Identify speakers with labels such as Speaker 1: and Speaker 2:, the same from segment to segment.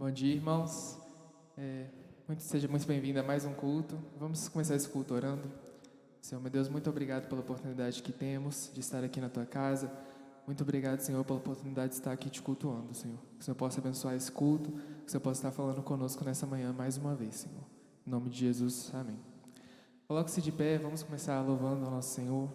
Speaker 1: Bom dia, irmãos. Seja muito bem-vindo a mais um culto. Vamos começar esse culto orando. Senhor, meu Deus, muito obrigado pela oportunidade que temos de estar aqui na Tua casa. Muito obrigado, Senhor, pela oportunidade de estar aqui te cultuando, Senhor. Que o Senhor possa abençoar esse culto, que o Senhor possa estar falando conosco nessa manhã mais uma vez, Senhor. Em nome de Jesus, amém. Coloque-se de pé, vamos começar louvando ao nosso Senhor.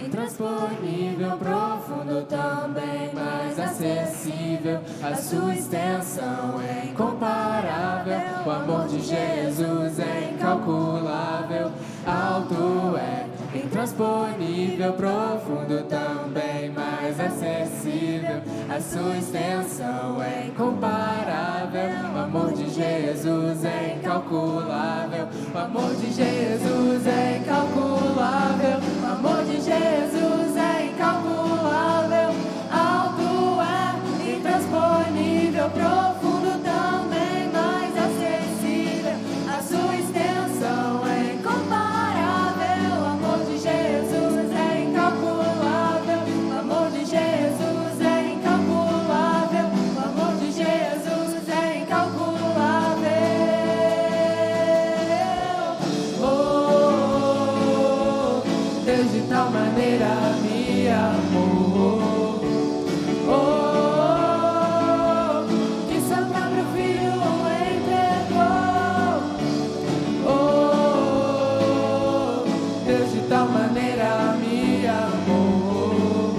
Speaker 2: Intransponível, profundo também, mais acessível. A sua extensão é incomparável. O amor de Jesus é incalculável. Alto é intransponível, profundo também, mais acessível. A sua extensão é incomparável. O amor de Jesus é incalculável. O amor de Jesus é incalculável. amor de Jesus é incalculável, alto é intransponível, profundo também, mais acessível. A sua extensão é incomparável. O amor de Jesus é incalculável. O amor de Jesus é incalculável. O amor de Jesus é incalculável. Oh, Deus de tal maneira me amou. Oh, que seu próprio filho entregou. Oh, Deus de tal maneira me amou.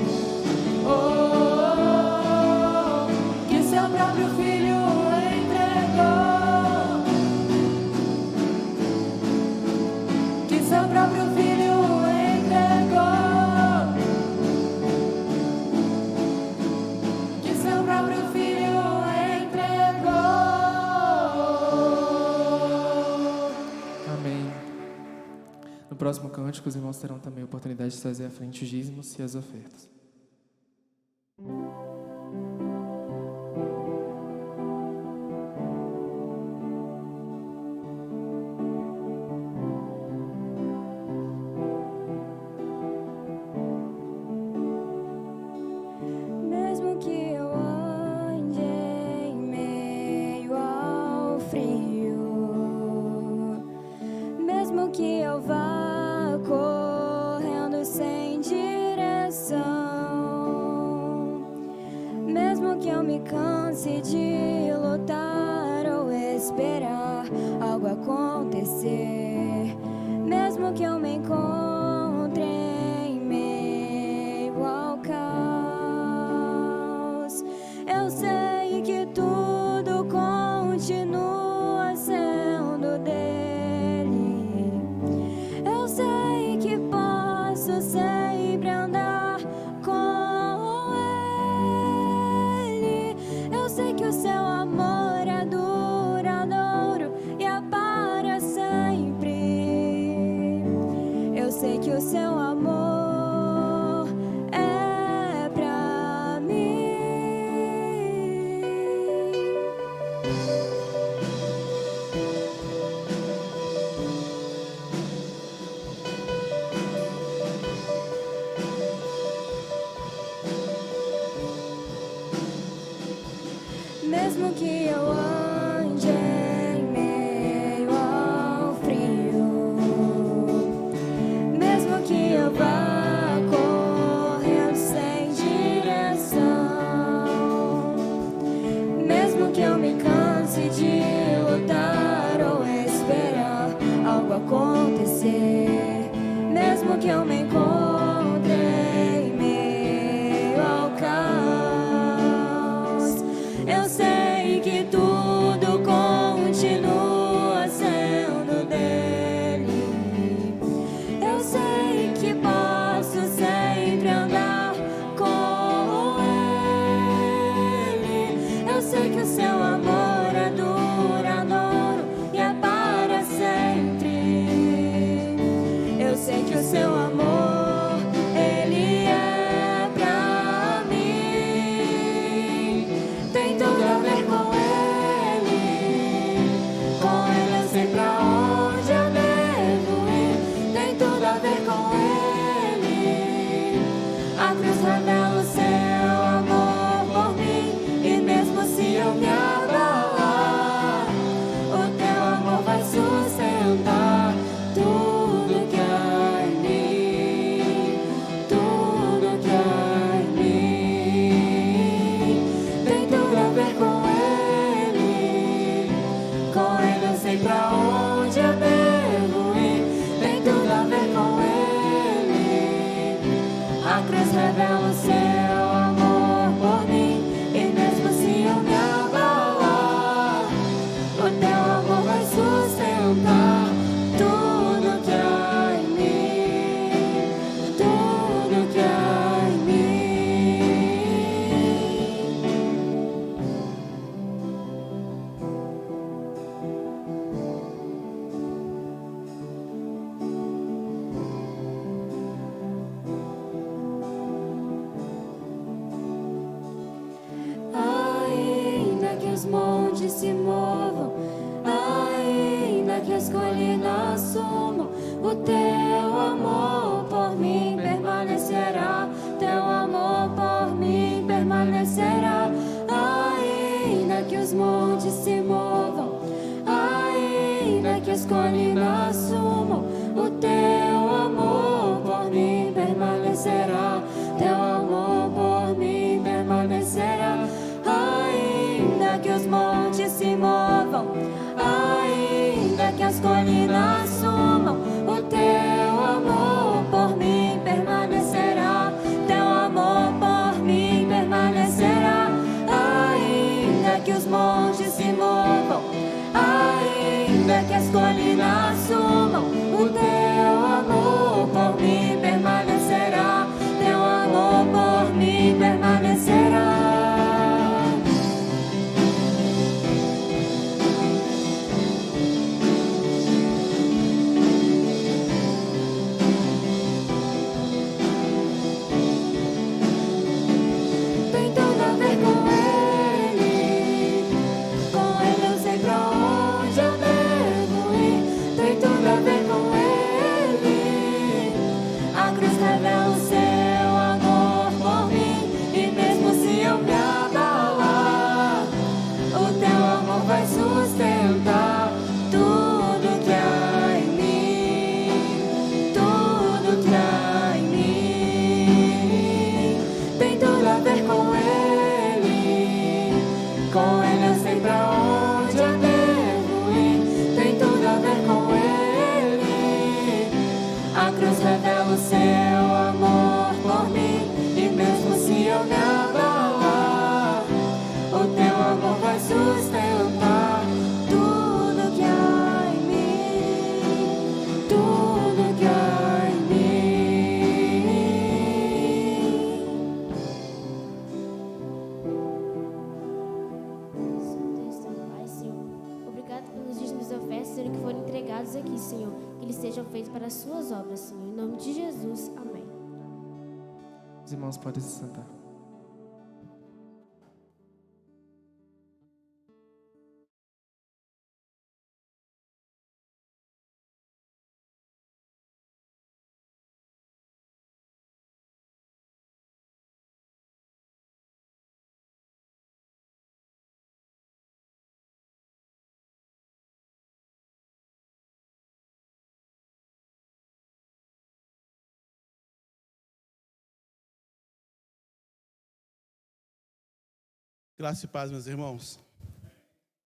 Speaker 2: Oh, que seu próprio filho entregou. Que seu próprio filho entregou. Que seu próprio filho entregou.
Speaker 1: Amém. No próximo cântico, os irmãos terão também a oportunidade de trazer à frente os dízimos e as ofertas.
Speaker 2: Mesmo que eu ande em meio ao frio, mesmo que eu vá correndo sem direção, mesmo que eu me canse de lutar ou esperar algo acontecer, mesmo que eu me encontre em meio ao caos, eu sei que tudo continua sendo dele. Eu sei que posso sempre andar com ele. Eu sei que o seu amor é duradouro e é para sempre. Eu sei que o seu amor é pra mim. Mesmo que eu ande em meio ao frio, mesmo que eu vá correndo sem direção, mesmo que eu me canse de lutar ou esperar algo acontecer, mesmo que eu me encontre em meio ao caos, eu sei que tudo continua sendo dele. Eu sei que posso sempre andar com ele. Eu sei que o seu amor é duradouro e é para sempre. Eu sei que o seu amor montes se movam, ainda que as colinas sumam, o teu amor por mim permanecerá, teu amor por mim permanecerá. Ainda que os montes se movam, ainda que as colinas sumam, o teu amor por mim permanecerá, teu amor por mim permanecerá. Ainda que os montes se movam, ainda que as colinas sumam, o teu amor por mim permanecerá, teu amor por mim permanecerá. Ainda que os montes se movam, ainda que as colinas sumam, o teu amor por mim permanecerá, teu amor por mim permanecerá. Tem tudo a ver com Ele eu sei pra onde eu devo ir. Tem tudo a ver com Ele. A cruz revela o seu amor por mim, e mesmo se eu me abalar, o teu amor vai sustentar tudo que há em mim, tudo que há em mim. Tem tudo a ver com Ele eu sei pra onde eu devo ir. Tem tudo a ver com Ele. A cruz revela o seu amor por mim, e mesmo se eu me abalar, o teu amor vai sustentar tudo que há em mim, tudo que há em mim.
Speaker 3: Pai, Senhor, obrigado pelos dízimos e ofertas, Senhor, que foram entregados aqui, Senhor, que eles sejam feitos para as suas obras, Senhor, em nome de Jesus, amém.
Speaker 1: Os irmãos podem se sentar.
Speaker 4: Graça e paz, meus irmãos.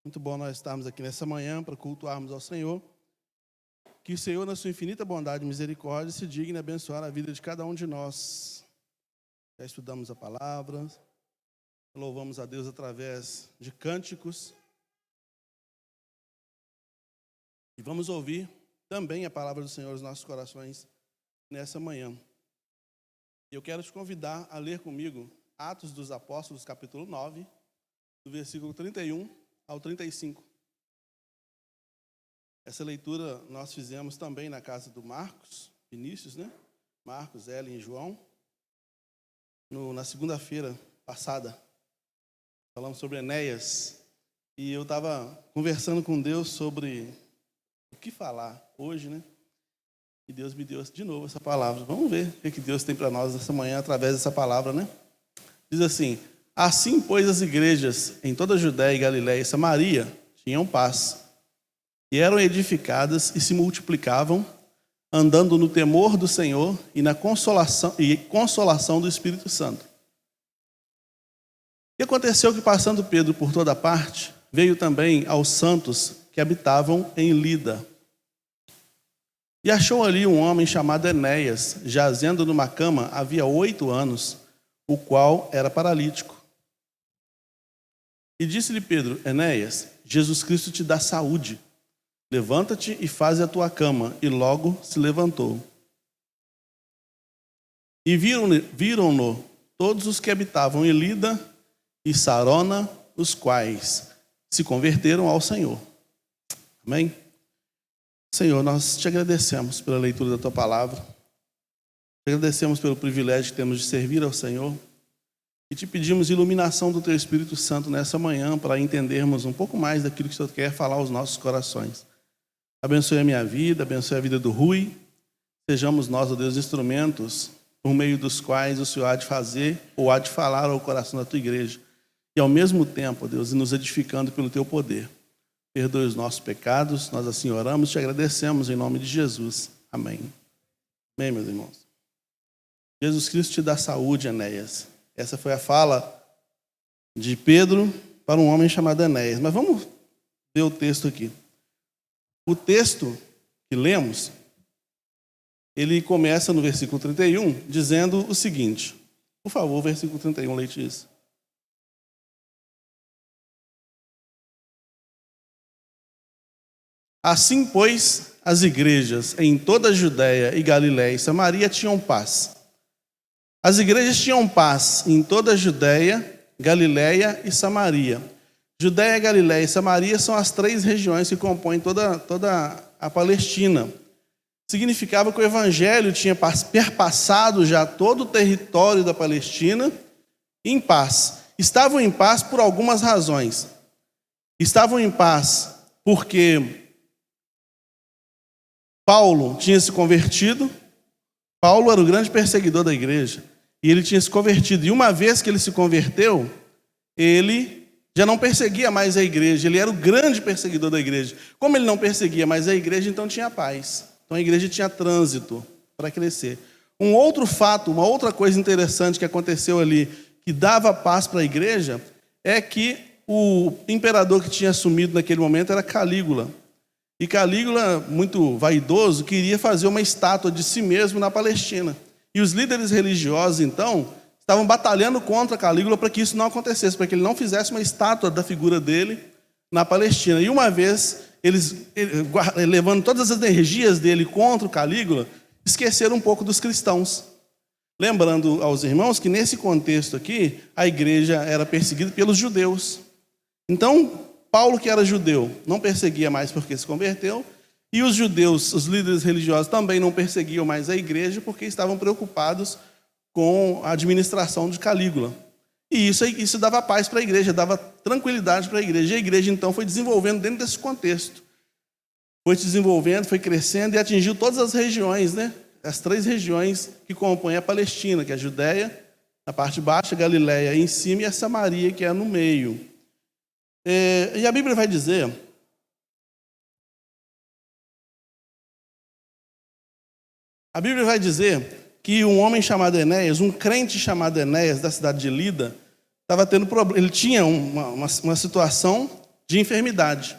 Speaker 4: Muito bom nós estarmos aqui nessa manhã para cultuarmos ao Senhor. Que o Senhor, na sua infinita bondade e misericórdia, se digne abençoar a vida de cada um de nós. Já estudamos a palavra, louvamos a Deus através de cânticos. E vamos ouvir também a palavra do Senhor nos nossos corações nessa manhã. E eu quero te convidar a ler comigo Atos dos Apóstolos, capítulo 9, do versículo 31 ao 35. Essa leitura nós fizemos também na casa do Marcos, Vinícius, né? Marcos, Ellen e João, na segunda-feira passada. Falamos sobre Enéas. E eu estava conversando com Deus sobre o que falar hoje, né? E Deus me deu de novo essa palavra. Vamos ver o que Deus tem para nós nessa manhã através dessa palavra, né? Diz assim: assim, pois, as igrejas em toda a Judéia e Galiléia e Samaria tinham paz, e eram edificadas e se multiplicavam, andando no temor do Senhor e na consolação do Espírito Santo. E aconteceu que, passando Pedro por toda parte, veio também aos santos que habitavam em Lida. E achou ali um homem chamado Enéas, jazendo numa cama havia 8 anos, o qual era paralítico. E disse-lhe Pedro: Enéas, Jesus Cristo te dá saúde. Levanta-te e faze a tua cama. E logo se levantou. E viram-no todos os que habitavam em Lida e Sarona, os quais se converteram ao Senhor. Amém? Senhor, nós te agradecemos pela leitura da tua palavra. Te agradecemos pelo privilégio que temos de servir ao Senhor. e te pedimos iluminação do Teu Espírito Santo nessa manhã para entendermos um pouco mais daquilo que o Senhor quer falar aos nossos corações. Abençoe a minha vida, abençoe a vida do Rui. Sejamos nós, ó Deus, instrumentos por meio dos quais o Senhor há de fazer ou há de falar ao coração da Tua igreja. E ao mesmo tempo, ó Deus, nos edificando pelo Teu poder. Perdoe os nossos pecados, nós assim oramos e te agradecemos em nome de Jesus. Amém. Amém, meus irmãos. Jesus Cristo te dá saúde, Enéas. Essa foi a fala de Pedro para um homem chamado Enéas. Mas vamos ver o texto aqui. O texto que lemos, ele começa no versículo 31, dizendo o seguinte. Por favor, versículo 31, leite isso. Assim, pois, as igrejas em toda a Judéia e Galiléia e Samaria tinham paz. As igrejas tinham paz em toda a Judéia, Galiléia e Samaria. Judéia, Galiléia e Samaria são as 3 regiões que compõem toda a Palestina. Significava que o evangelho tinha perpassado já todo o território da Palestina em paz. Estavam em paz por algumas razões. Estavam em paz porque Paulo tinha se convertido. Paulo era o grande perseguidor da igreja. E ele tinha se convertido. E uma vez que ele se converteu, ele já não perseguia mais a igreja. Ele era o grande perseguidor da igreja. Como ele não perseguia mais a igreja, então tinha paz. Então a igreja tinha trânsito para crescer. Um outro fato, uma outra coisa interessante que aconteceu ali, que dava paz para a igreja, é que o imperador que tinha assumido naquele momento era Calígula. E Calígula, muito vaidoso, queria fazer uma estátua de si mesmo na Palestina. E os líderes religiosos, então, estavam batalhando contra Calígula para que isso não acontecesse, para que ele não fizesse uma estátua da figura dele na Palestina. E uma vez, eles levando todas as energias dele contra o Calígula, esqueceram um pouco dos cristãos. Lembrando aos irmãos que nesse contexto aqui, a igreja era perseguida pelos judeus. Então, Paulo, que era judeu, não perseguia mais porque se converteu, e os judeus, os líderes religiosos, também não perseguiam mais a igreja porque estavam preocupados com a administração de Calígula. E isso dava paz para a igreja, dava tranquilidade para a igreja. E a igreja, então, foi desenvolvendo dentro desse contexto. Foi se desenvolvendo, foi crescendo e atingiu todas as regiões, né? As 3 regiões que compõem a Palestina, que é a Judéia, na parte baixa, a Galiléia em cima e a Samaria, que é no meio. E a Bíblia vai dizer que um homem chamado Enéas, um crente chamado Enéas, da cidade de Lida, estava tendo problema. Ele tinha uma situação de enfermidade.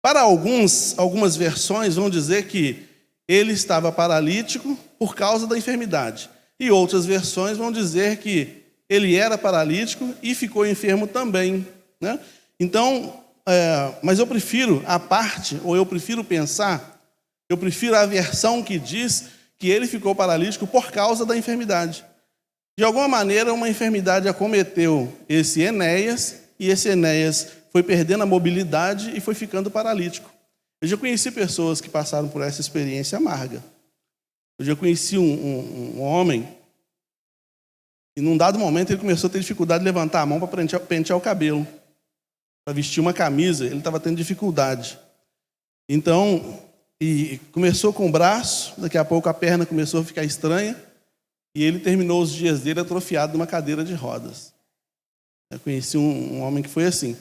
Speaker 4: Para algumas versões vão dizer que ele estava paralítico por causa da enfermidade. E outras versões vão dizer que ele era paralítico e ficou enfermo também, né? Então, mas eu prefiro a versão que diz que ele ficou paralítico por causa da enfermidade. De alguma maneira, uma enfermidade acometeu esse Enéas, e esse Enéas foi perdendo a mobilidade e foi ficando paralítico. Eu já conheci pessoas que passaram por essa experiência amarga. Eu já conheci um homem, e num dado momento ele começou a ter dificuldade de levantar a mão para pentear o cabelo. Para vestir uma camisa, ele estava tendo dificuldade. Então, e começou com o braço, daqui a pouco a perna começou a ficar estranha, e ele terminou os dias dele atrofiado numa cadeira de rodas. Eu conheci um homem que foi assim.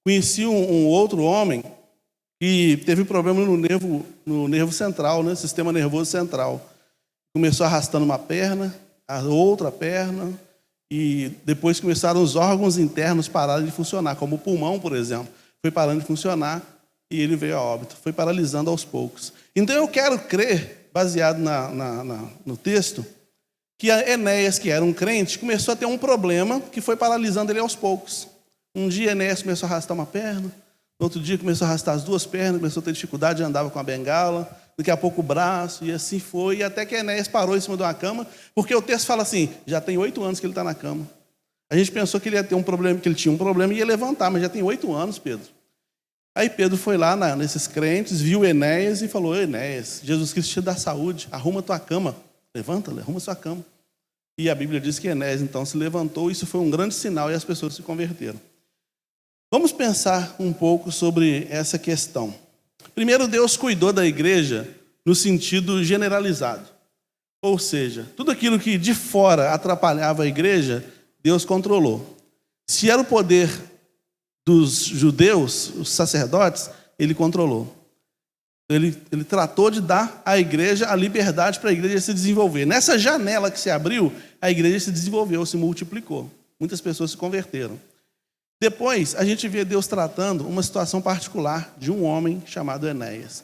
Speaker 4: Conheci um outro homem que teve problema no nervo central, né? Sistema nervoso central. Começou arrastando uma perna, a outra perna, e depois começaram os órgãos internos pararem de funcionar, como o pulmão, por exemplo. Foi parando de funcionar e ele veio a óbito. Foi paralisando aos poucos. Então eu quero crer, baseado no texto, que Enéas, que era um crente, começou a ter um problema que foi paralisando ele aos poucos. Um dia Enéas começou a arrastar uma perna, no outro dia começou a arrastar as 2 pernas, começou a ter dificuldade, andava com a bengala, daqui a pouco o braço, e assim foi, e até que Enéas parou em cima de uma cama, porque o texto fala assim, já tem 8 anos que ele está na cama. A gente pensou que ele ia ter um problema, que ele tinha um problema e ia levantar, mas já tem 8 anos, Pedro. Aí Pedro foi lá nesses crentes, viu Enéas e falou, Enéas, Jesus Cristo te dá saúde, arruma tua cama, levanta, arruma sua cama. E a Bíblia diz que Enéas então se levantou, isso foi um grande sinal e as pessoas se converteram. Vamos pensar um pouco sobre essa questão. Primeiro, Deus cuidou da igreja no sentido generalizado. Ou seja, tudo aquilo que de fora atrapalhava a igreja, Deus controlou. Se era o poder dos judeus, os sacerdotes, ele controlou. Ele tratou de dar à igreja a liberdade para a igreja se desenvolver. Nessa janela que se abriu, a igreja se desenvolveu, se multiplicou. Muitas pessoas se converteram. Depois, a gente vê Deus tratando uma situação particular de um homem chamado Enéas.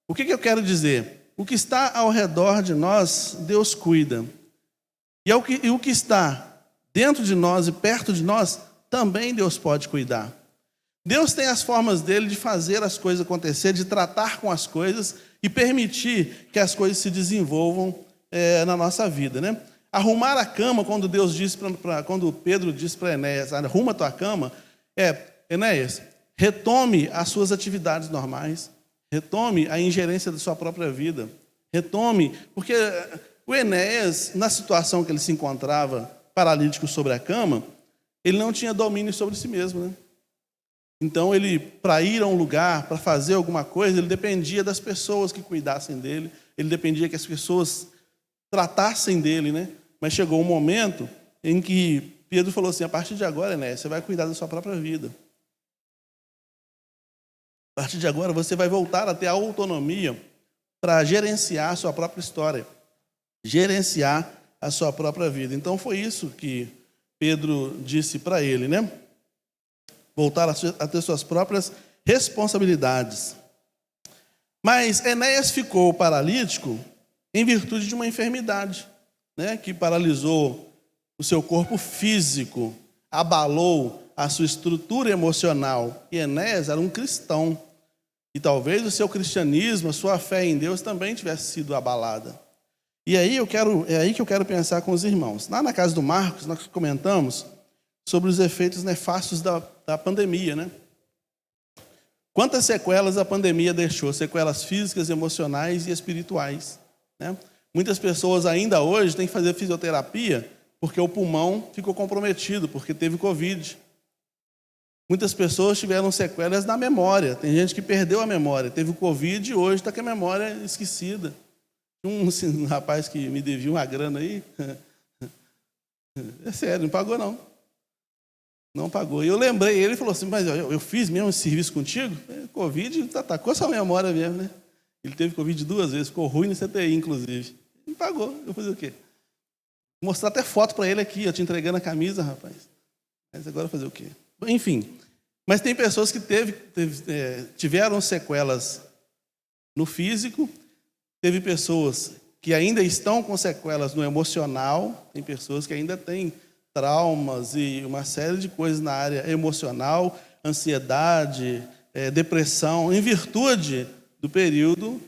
Speaker 4: O que eu quero dizer? O que está ao redor de nós, Deus cuida. E o que está dentro de nós e perto de nós, também Deus pode cuidar. Deus tem as formas dele de fazer as coisas acontecer, de tratar com as coisas e permitir que as coisas se desenvolvam na nossa vida, né? Arrumar a cama, quando quando Pedro disse para Enéas, arruma a tua cama, Enéas, retome as suas atividades normais, retome a ingerência da sua própria vida, retome, porque o Enéas, na situação que ele se encontrava, paralítico sobre a cama, ele não tinha domínio sobre si mesmo, né? Então, ele, para ir a um lugar, para fazer alguma coisa, ele dependia das pessoas que cuidassem dele, ele dependia que as pessoas tratassem dele, né? Mas chegou um momento em que Pedro falou assim, a partir de agora, Enéas, você vai cuidar da sua própria vida. A partir de agora, você vai voltar a ter a autonomia para gerenciar a sua própria história, gerenciar a sua própria vida. Então, foi isso que Pedro disse para ele, né? Voltar a ter suas próprias responsabilidades. Mas Enéas ficou paralítico em virtude de uma enfermidade, né, que paralisou o seu corpo físico, abalou a sua estrutura emocional. E Enéas era um cristão. E talvez o seu cristianismo, a sua fé em Deus também tivesse sido abalada. E aí é aí que eu quero pensar com os irmãos. Lá na casa do Marcos, nós comentamos sobre os efeitos nefastos da pandemia, né? Quantas sequelas a pandemia deixou? Sequelas físicas, emocionais e espirituais, né? Muitas pessoas ainda hoje têm que fazer fisioterapia porque o pulmão ficou comprometido, porque teve Covid. Muitas pessoas tiveram sequelas na memória. Tem gente que perdeu a memória, teve o Covid e hoje está com a memória esquecida. Um rapaz que me devia uma grana aí, é sério, não pagou não. Não pagou. E eu lembrei, ele falou assim, mas eu fiz mesmo esse serviço contigo? Covid atacou sua memória mesmo, né? Ele teve Covid 2 vezes, ficou ruim no CTI, inclusive. Não pagou, eu vou fazer o quê? Vou mostrar até foto para ele aqui, eu te entregando a camisa, rapaz. Mas agora fazer o quê? Enfim, mas tem pessoas que tiveram sequelas no físico, teve pessoas que ainda estão com sequelas no emocional, tem pessoas que ainda têm traumas e uma série de coisas na área emocional, ansiedade, depressão, em virtude do período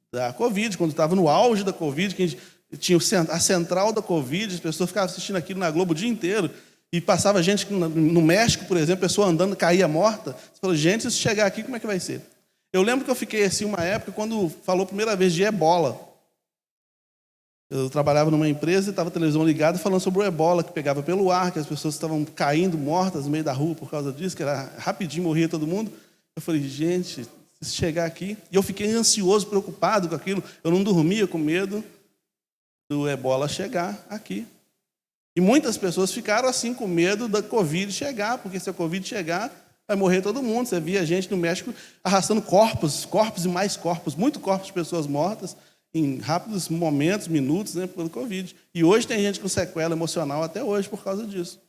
Speaker 4: da Covid, quando estava no auge da Covid, que a gente tinha a central da Covid, as pessoas ficavam assistindo aquilo na Globo o dia inteiro, e passava gente no México, por exemplo, pessoa andando, caía morta. Você falou, gente, se chegar aqui, como é que vai ser? Eu lembro que eu fiquei assim uma época, quando falou a primeira vez de ebola. Eu trabalhava numa empresa e estava a televisão ligada falando sobre o ebola, que pegava pelo ar, que as pessoas estavam caindo mortas no meio da rua por causa disso, que era rapidinho, morria todo mundo. Eu falei, gente, se chegar aqui... E eu fiquei ansioso, preocupado com aquilo. Eu não dormia com medo do ebola chegar aqui. E muitas pessoas ficaram assim com medo da Covid chegar, porque se a Covid chegar, vai morrer todo mundo. Você via gente no México arrastando corpos e mais corpos, muito corpos de pessoas mortas, em rápidos momentos, minutos, né, pelo Covid. E hoje tem gente com sequela emocional até hoje por causa disso.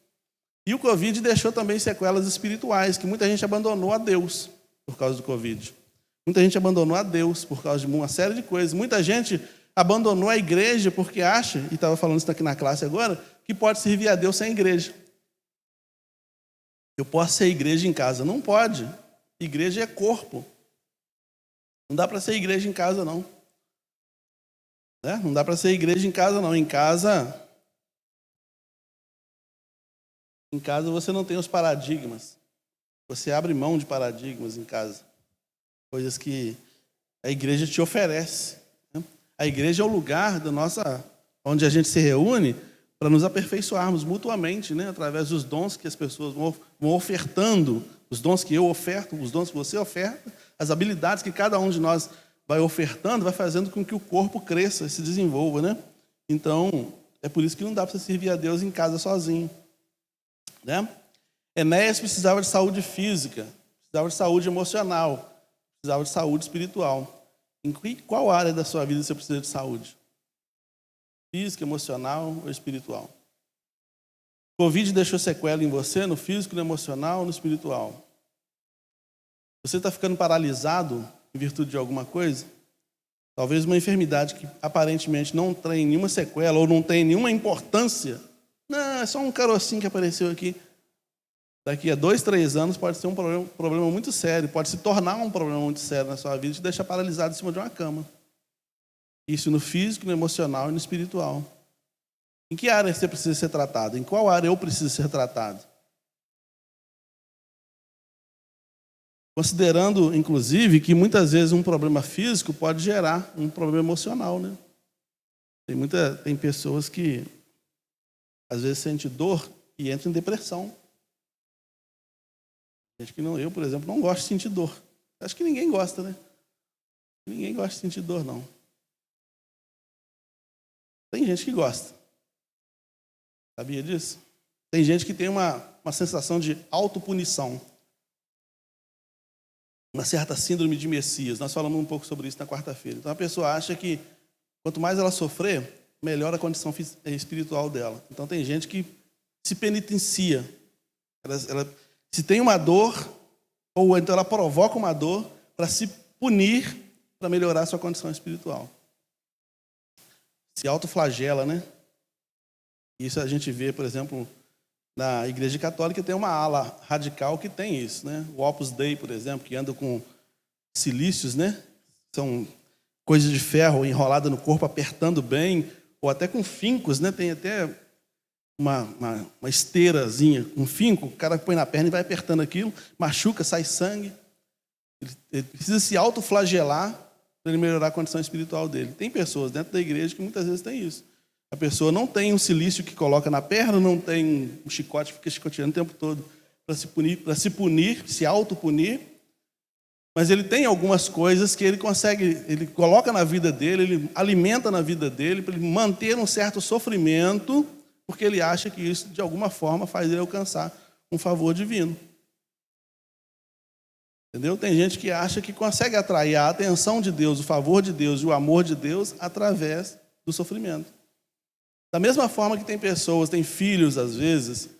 Speaker 4: E o Covid deixou também sequelas espirituais, que muita gente abandonou a Deus por causa do Covid. Muita gente abandonou a Deus por causa de uma série de coisas. Muita gente abandonou a igreja porque acha, e estava falando isso aqui na classe agora, que pode servir a Deus sem igreja. Eu posso ser igreja em casa? Não pode. Igreja é corpo. Não dá para ser igreja em casa, não. Não dá para ser igreja em casa, não. Em casa você não tem os paradigmas. Você abre mão de paradigmas em casa. Coisas que a igreja te oferece. A igreja é o lugar onde a gente se reúne para nos aperfeiçoarmos mutuamente, né? Através dos dons que as pessoas vão ofertando, os dons que eu oferto, os dons que você oferta, as habilidades que cada um de nós vai ofertando, vai fazendo com que o corpo cresça e se desenvolva, né? Então, é por isso que não dá para você servir a Deus em casa sozinho, né? Enéas precisava de saúde física, precisava de saúde emocional, precisava de saúde espiritual. Em qual área da sua vida você precisa de saúde? Física, emocional ou espiritual? Covid deixou sequela em você, no físico, no emocional, no espiritual? Você está ficando paralisado em virtude de alguma coisa? Talvez uma enfermidade que aparentemente não tem nenhuma sequela ou não tem nenhuma importância. Não, é só um carocinho que apareceu aqui. Daqui a 2, 3 anos pode ser um problema muito sério, pode se tornar um problema muito sério na sua vida e te deixar paralisado em cima de uma cama. Isso no físico, no emocional e no espiritual. Em que área você precisa ser tratado? Em qual área eu preciso ser tratado? Considerando, inclusive, que muitas vezes um problema físico pode gerar um problema emocional, né? Tem pessoas que, às vezes, sentem dor e entram em depressão. Gente que não, eu, por exemplo, não gosto de sentir dor. Acho que ninguém gosta, né? Ninguém gosta de sentir dor, não. Tem gente que gosta. Sabia disso? Tem gente que tem uma sensação de autopunição. Uma certa síndrome de Messias. Nós falamos um pouco sobre isso na quarta-feira. Então a pessoa acha que quanto mais ela sofrer, melhor a condição espiritual dela. Então tem gente que se penitencia. Ela se tem uma dor, ou então ela provoca uma dor para se punir, para melhorar a sua condição espiritual. Se autoflagela, né? Isso a gente vê, por exemplo, na Igreja Católica tem uma ala radical que tem isso, né? O Opus Dei, por exemplo, que anda com silícios, né? São coisas de ferro enrolada no corpo, apertando bem, ou até com fincos, né? Tem até uma esteirazinha, um finco, o cara põe na perna e vai apertando aquilo, machuca, sai sangue. Ele precisa se autoflagelar para ele melhorar a condição espiritual dele. Tem pessoas dentro da igreja que muitas vezes tem isso. A pessoa não tem um silício que coloca na perna, não tem um chicote que fica chicoteando o tempo todo para se punir, se autopunir, mas ele tem algumas coisas que ele consegue, ele coloca na vida dele, ele alimenta na vida dele para ele manter um certo sofrimento, porque ele acha que isso, de alguma forma, faz ele alcançar um favor divino. Entendeu? Tem gente que acha que consegue atrair a atenção de Deus, o favor de Deus e o amor de Deus através do sofrimento. Da mesma forma que tem pessoas, tem filhos, às vezes,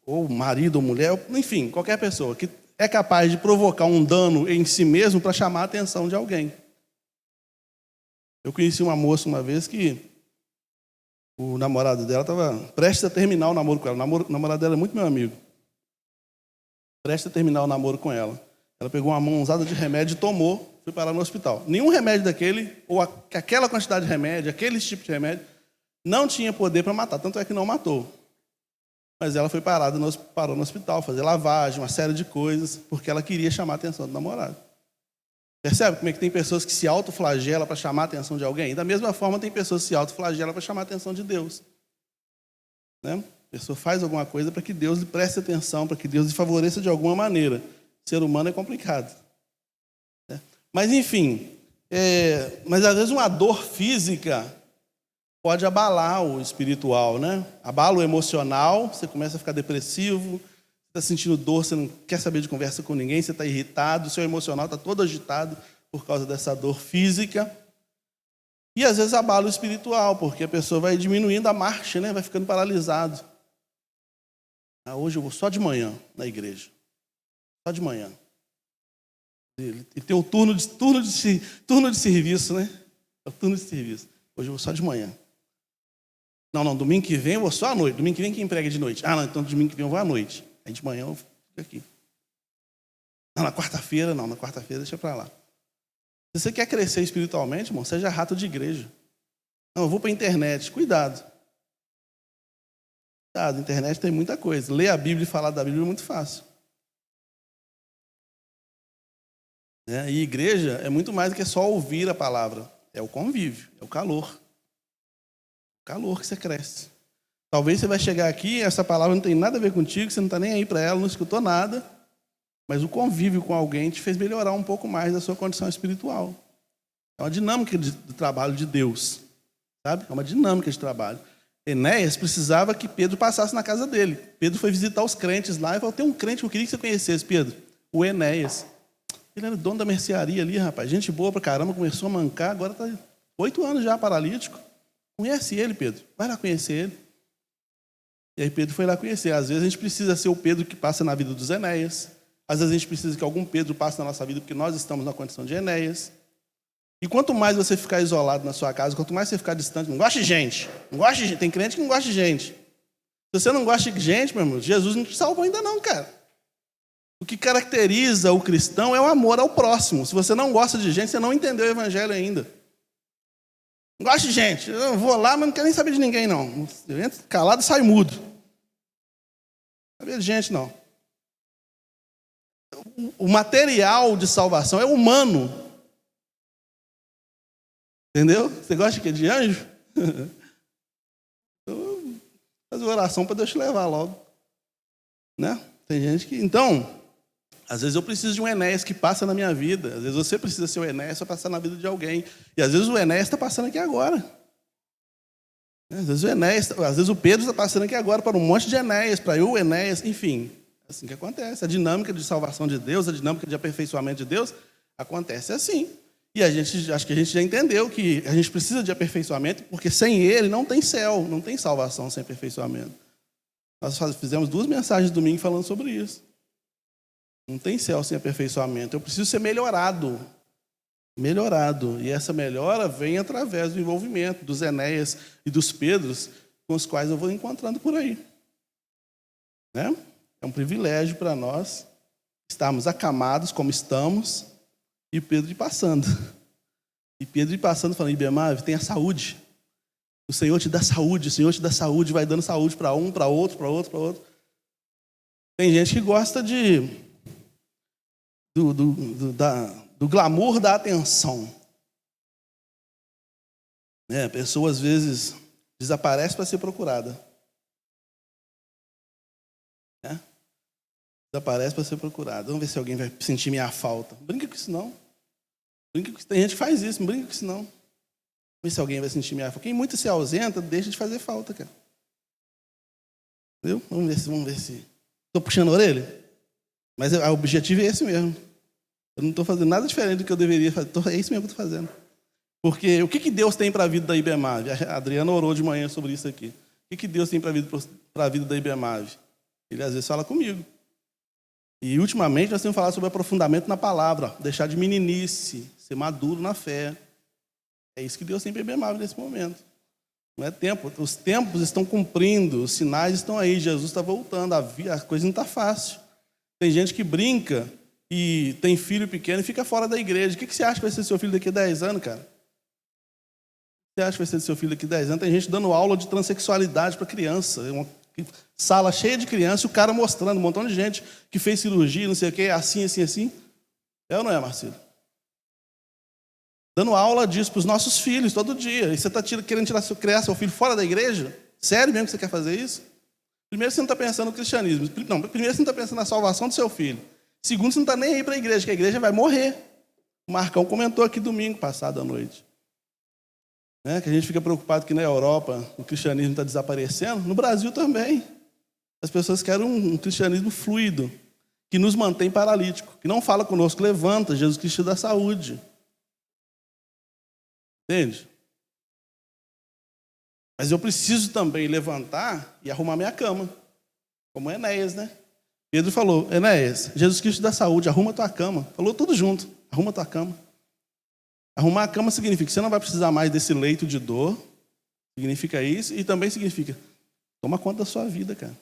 Speaker 4: ou marido ou mulher, enfim, qualquer pessoa que é capaz de provocar um dano em si mesmo para chamar a atenção de alguém. Eu conheci uma moça uma vez que o namorado dela estava prestes a terminar o namoro com ela. O namorado dela é muito meu amigo. Prestes a terminar o namoro com ela. Ela pegou uma mãozada de remédio e tomou, foi parar no hospital. Nenhum remédio daquele, ou aquela quantidade de remédio, aquele tipo de remédio, não tinha poder para matar. Tanto é que não matou. Mas ela foi parou no hospital, fazer lavagem, uma série de coisas, porque ela queria chamar a atenção do namorado. Percebe como é que tem pessoas que se autoflagelam para chamar a atenção de alguém? Da mesma forma, tem pessoas que se autoflagelam para chamar a atenção de Deus. Né? A pessoa faz alguma coisa para que Deus lhe preste atenção, para que Deus lhe favoreça de alguma maneira. O ser humano é complicado. Né? Mas, enfim, mas às vezes uma dor física pode abalar o espiritual, né? Abala o emocional, você começa a ficar depressivo, está sentindo dor, você não quer saber de conversa com ninguém, você está irritado, o seu emocional está todo agitado por causa dessa dor física. E às vezes abala o espiritual, porque a pessoa vai diminuindo a marcha, né? Vai ficando paralisado. Hoje eu vou só de manhã na igreja. Só de manhã. E tem o turno de serviço, né? É o turno de serviço. Hoje eu vou só de manhã. Não, domingo que vem eu vou só à noite. Domingo que vem quem prega de noite? Não, então domingo que vem eu vou à noite. Aí de manhã eu fico aqui. Não, na quarta-feira deixa pra lá. Se você quer crescer espiritualmente, irmão, seja rato de igreja. Não, eu vou para a internet. Cuidado. A internet tem muita coisa. Ler a Bíblia e falar da Bíblia é muito fácil. Né? E igreja é muito mais do que só ouvir a palavra. É o convívio, é o calor. O calor que você cresce. Talvez você vai chegar aqui, essa palavra não tem nada a ver contigo, você não está nem aí para ela, não escutou nada, mas o convívio com alguém te fez melhorar um pouco mais da sua condição espiritual. É uma dinâmica do trabalho de Deus, sabe? É uma dinâmica de trabalho. Enéas precisava que Pedro passasse na casa dele. Pedro foi visitar os crentes lá e falou: tem um crente que eu queria que você conhecesse, Pedro, o Enéas. Ele era dono da mercearia ali, rapaz, gente boa pra caramba, começou a mancar, agora está 8 anos já paralítico. Conhece ele, Pedro, vai lá conhecer ele. E aí Pedro foi lá conhecer. Às vezes a gente precisa ser o Pedro que passa na vida dos Enéas. Às vezes a gente precisa que algum Pedro passe na nossa vida, porque nós estamos na condição de Enéas. E quanto mais você ficar isolado na sua casa, quanto mais você ficar distante, não gosta de gente. Não gosta de gente. Tem crente que não gosta de gente. Se você não gosta de gente, meu irmão, Jesus não te salvou ainda não, cara. O que caracteriza o cristão é o amor ao próximo. Se você não gosta de gente, você não entendeu o evangelho ainda. Não gosto de gente. Eu vou lá, mas não quero nem saber de ninguém, não. Eu entro calado e saio mudo. Não saber de gente, não. O material de salvação é humano. Entendeu? Você gosta de anjo? Então, faz uma oração para Deus te levar logo. Né? Tem gente que... Então, às vezes eu preciso de um Enéas que passa na minha vida. Às vezes você precisa ser o Enéas para passar na vida de alguém. E às vezes o Enéas está passando aqui agora. Às vezes o Pedro está passando aqui agora para um monte de Enéas, para eu, o Enéas, enfim. É assim que acontece. A dinâmica de salvação de Deus, a dinâmica de aperfeiçoamento de Deus, acontece assim. E acho que a gente já entendeu que a gente precisa de aperfeiçoamento, porque sem ele não tem céu, não tem salvação sem aperfeiçoamento. Nós fizemos 2 mensagens domingo falando sobre isso. Não tem céu sem aperfeiçoamento. Eu preciso ser melhorado. Melhorado. E essa melhora vem através do envolvimento dos Enéas e dos Pedros, com os quais eu vou encontrando por aí. Né? É um privilégio para nós estarmos acamados como estamos e Pedro passando. E Pedro passando falando: Ibemave, tenha saúde. O Senhor te dá saúde, o Senhor te dá saúde, vai dando saúde para um, para outro, para outro, para outro. Tem gente que gosta do glamour da atenção. A pessoa, às vezes, desaparece para ser procurada. Desaparece para ser procurada. Vamos ver se alguém vai sentir minha falta. Brinca com isso, não. Tem gente que faz isso, não brinca com isso, não. Vamos ver se alguém vai sentir minha falta. Quem muito se ausenta, deixa de fazer falta, cara. Entendeu? Vamos ver se... Estou puxando a orelha? Mas o objetivo é esse mesmo. Eu não estou fazendo nada diferente do que eu deveria fazer. É isso mesmo que eu estou fazendo. Porque o que Deus tem para a vida da Ibemave? A Adriana orou de manhã sobre isso aqui. O que Deus tem para a vida da Ibemave? Ele às vezes fala comigo. E ultimamente nós temos falado sobre aprofundamento na palavra. Deixar de meninice, ser maduro na fé. É isso que Deus tem para a Ibemave nesse momento. Não é tempo. Os tempos estão cumprindo, os sinais estão aí. Jesus está voltando, a coisa não está fácil. Tem gente que brinca e tem filho pequeno e fica fora da igreja. O que você acha que vai ser seu filho daqui a 10 anos, cara? O que você acha que vai ser seu filho daqui a 10 anos? Tem gente dando aula de transexualidade para criança. Uma sala cheia de crianças e o cara mostrando um montão de gente que fez cirurgia, não sei o quê, assim, assim, assim. É ou não é, Marcelo? Dando aula disso para os nossos filhos todo dia. E você está querendo criar seu filho fora da igreja? Sério mesmo que você quer fazer isso? Primeiro, você não está pensando no cristianismo. Não, primeiro, você não está pensando na salvação do seu filho. Segundo, você não está nem aí para a igreja, que a igreja vai morrer. O Marcão comentou aqui domingo passado à noite. Que a gente fica preocupado que na Europa o cristianismo está desaparecendo. No Brasil também. As pessoas querem um cristianismo fluido, que nos mantém paralítico, que não fala conosco, levanta, Jesus Cristo dá saúde. Entende? Mas eu preciso também levantar e arrumar minha cama. Como Enéas, né? Pedro falou: Enéas, Jesus Cristo dá saúde, arruma tua cama. Falou tudo junto, arruma tua cama. Arrumar a cama significa que você não vai precisar mais desse leito de dor. Significa isso. E também significa: toma conta da sua vida, cara.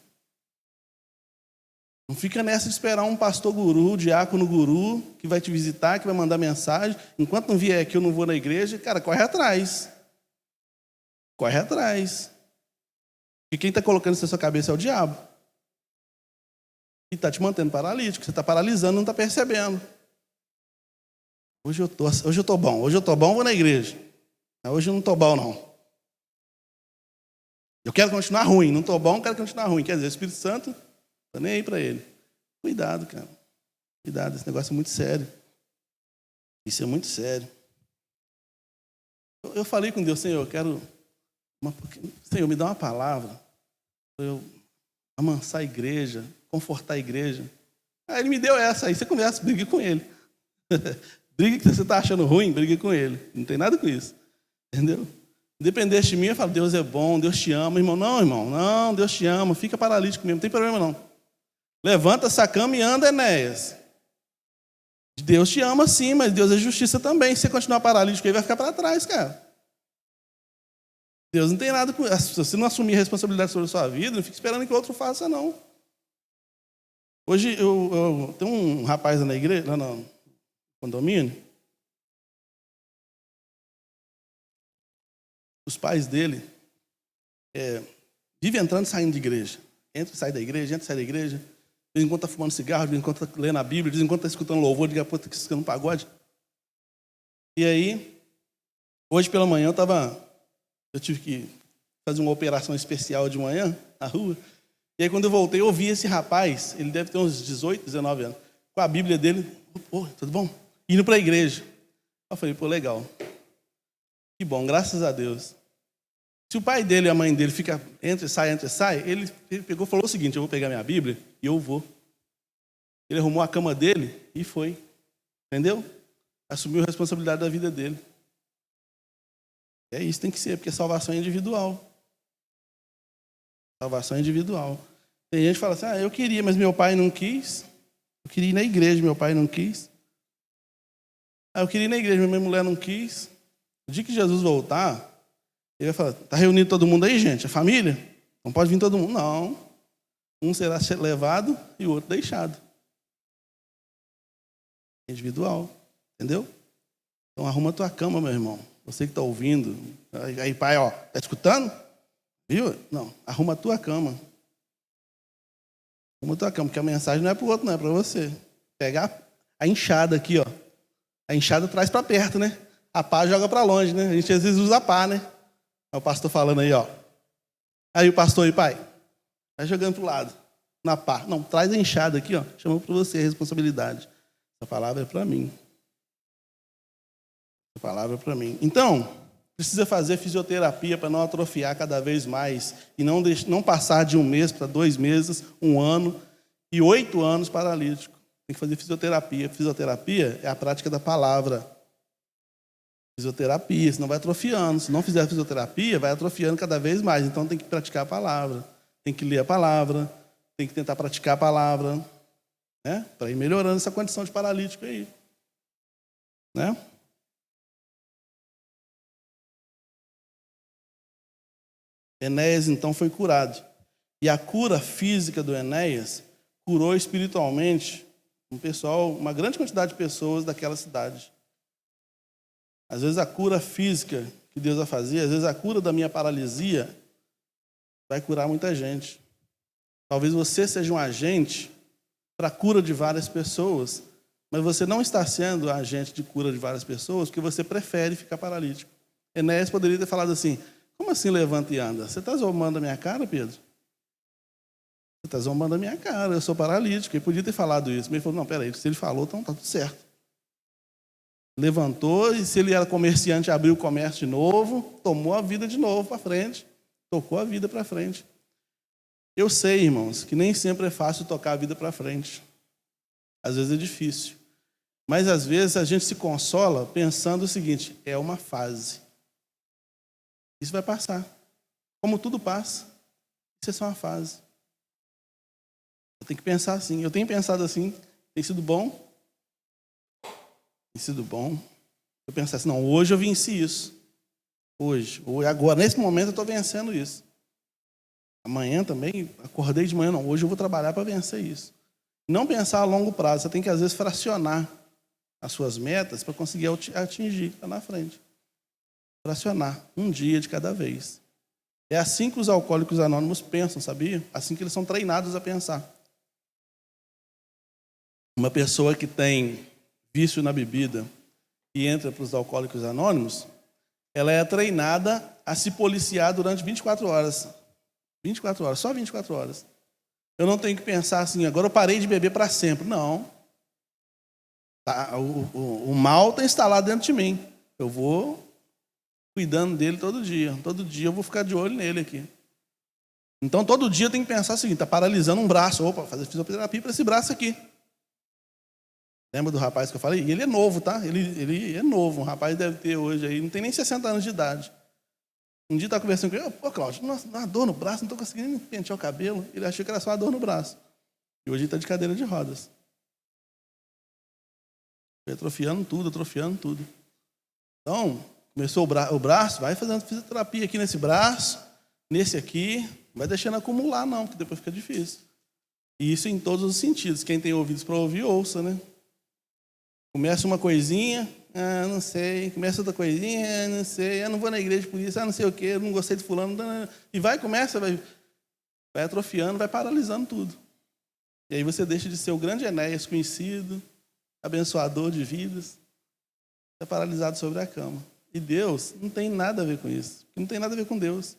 Speaker 4: Não fica nessa de esperar um pastor guru, diácono guru, que vai te visitar, que vai mandar mensagem. Enquanto não vier aqui, eu não vou na igreja. Cara, corre atrás. Corre atrás. Porque quem está colocando isso na sua cabeça é o diabo. E está te mantendo paralítico. Você está paralisando, não está percebendo. Hoje eu estou bom, vou na igreja. Hoje eu não estou bom, não. Eu quero continuar ruim, não estou bom, quero continuar ruim. Quer dizer, o Espírito Santo não está nem aí para ele. Cuidado, cara. Cuidado, esse negócio é muito sério. Isso é muito sério. Eu falei com Deus, Senhor, eu quero... Senhor, me dá uma palavra para eu amansar a igreja, confortar a igreja. Aí ele me deu essa, aí você conversa, brigue com ele. Brigue que você está achando ruim, brigue com ele. Não tem nada com isso. Entendeu? Independente de mim, eu falo, Deus é bom, Deus te ama. Irmão, não, Deus te ama, fica paralítico mesmo, não tem problema não. Levanta essa cama e anda, Enéas. Deus te ama sim, mas Deus é justiça também. Se você continuar paralítico, ele vai ficar para trás, cara. Deus não tem nada com... Se você não assumir a responsabilidade sobre a sua vida, não fique esperando que o outro faça, não. Hoje, eu tenho um rapaz lá na igreja, lá no condomínio. Os pais dele vivem entrando e saindo de igreja. Entra e sai da igreja, entra e sai da igreja. De vez em quando está fumando cigarro, de vez em quando está lendo a Bíblia, de vez em quando está escutando louvor, de repente está escutando um pagode. E aí, hoje pela manhã eu tive que fazer uma operação especial de manhã, na rua. E aí quando eu voltei, eu vi esse rapaz, ele deve ter uns 18, 19 anos, com a Bíblia dele, tudo bom? Indo para a igreja. Eu falei, legal. Que bom, graças a Deus. Se o pai dele e a mãe dele fica entra e sai, ele pegou e falou o seguinte, eu vou pegar minha Bíblia e eu vou. Ele arrumou a cama dele e foi. Entendeu? Assumiu a responsabilidade da vida dele. É isso, tem que ser, porque salvação é individual. Salvação é individual. Tem gente que fala assim, eu queria, mas meu pai não quis. Eu queria ir na igreja, meu pai não quis. Eu queria ir na igreja, minha mulher não quis. No dia que Jesus voltar, ele vai falar, está reunido todo mundo aí, gente? A família? Não pode vir todo mundo. Não. Um será levado e o outro deixado. Individual. Entendeu? Então arruma a tua cama, meu irmão. Você que está ouvindo. Aí, pai, está escutando? Viu? Não, arruma a tua cama. Arruma a tua cama, porque a mensagem não é para o outro, não é para você. Pegar a enxada aqui, A enxada traz para perto, né? A pá joga para longe, né? A gente às vezes usa a pá, né? É o pastor falando aí, Aí o pastor e pai, vai jogando para o lado, na pá. Não, traz a enxada aqui, Chamou para você a responsabilidade. Essa palavra é para mim. Essa palavra é para mim. Então, precisa fazer fisioterapia para não atrofiar cada vez mais e não passar de 1 mês para 2 meses, 1 ano e 8 anos paralítico. Tem que fazer fisioterapia. Fisioterapia é a prática da palavra. Fisioterapia, senão vai atrofiando. Se não fizer fisioterapia, vai atrofiando cada vez mais. Então tem que praticar a palavra. Tem que ler a palavra. Tem que tentar praticar a palavra. Né? Para ir melhorando essa condição de paralítico aí. Né? Enéas, então, foi curado. E a cura física do Enéas curou espiritualmente uma grande quantidade de pessoas daquela cidade. Às vezes a cura física que Deus vai fazer, às vezes a cura da minha paralisia vai curar muita gente. Talvez você seja um agente para a cura de várias pessoas, mas você não está sendo agente de cura de várias pessoas porque você prefere ficar paralítico. Enéas poderia ter falado assim, como assim levanta e anda? Você está zombando a minha cara, Pedro? Você está zombando a minha cara, eu sou paralítico. Ele podia ter falado isso, mas ele falou, não, peraí, se ele falou, então está tudo certo. Levantou, e se ele era comerciante, abriu o comércio de novo, tomou a vida de novo para frente, tocou a vida para frente. Eu sei, irmãos, que nem sempre é fácil tocar a vida para frente. Às vezes é difícil. Mas às vezes a gente se consola pensando o seguinte, é uma fase. Isso vai passar. Como tudo passa, isso é só uma fase. Eu tenho que pensar assim. Eu tenho pensado assim. Tem sido bom? Tem sido bom. Eu penso assim, não, hoje eu venci isso. Hoje, agora, nesse momento eu estou vencendo isso. Amanhã também, acordei de manhã, não, hoje eu vou trabalhar para vencer isso. Não pensar a longo prazo. Você tem que, às vezes, fracionar as suas metas para conseguir atingir lá na frente. Fracionar, um dia de cada vez. É assim que os alcoólicos anônimos pensam, sabia? Assim que eles são treinados a pensar. Uma pessoa que tem vício na bebida e entra para os alcoólicos anônimos, ela é treinada a se policiar durante 24 horas. 24 horas, só 24 horas. Eu não tenho que pensar assim, agora eu parei de beber para sempre. Não. O mal está instalado dentro de mim. Eu vou cuidando dele todo dia. Todo dia eu vou ficar de olho nele aqui. Então, todo dia eu tenho que pensar o seguinte, está paralisando um braço. Opa, fazer fisioterapia para esse braço aqui. Lembra do rapaz que eu falei? E ele é novo, tá? Ele é novo. Um rapaz deve ter hoje aí, não tem nem 60 anos de idade. Um dia eu estava conversando com ele, pô, Cláudio, uma dor no braço, não estou conseguindo nem pentear o cabelo. Ele achou que era só uma dor no braço. E hoje ele está de cadeira de rodas. Foi atrofiando tudo. Então, começou o braço, vai fazendo fisioterapia aqui nesse braço, nesse aqui, não vai deixando acumular não, porque depois fica difícil. E isso em todos os sentidos. Quem tem ouvidos para ouvir, ouça, né? Começa uma coisinha, não sei. Começa outra coisinha, não sei. Eu não vou na igreja por isso, não sei o quê, eu não gostei de fulano. E vai atrofiando, vai paralisando tudo. E aí você deixa de ser o grande Enéas conhecido, abençoador de vidas, está paralisado sobre a cama. E Deus não tem nada a ver com isso. Não tem nada a ver com Deus.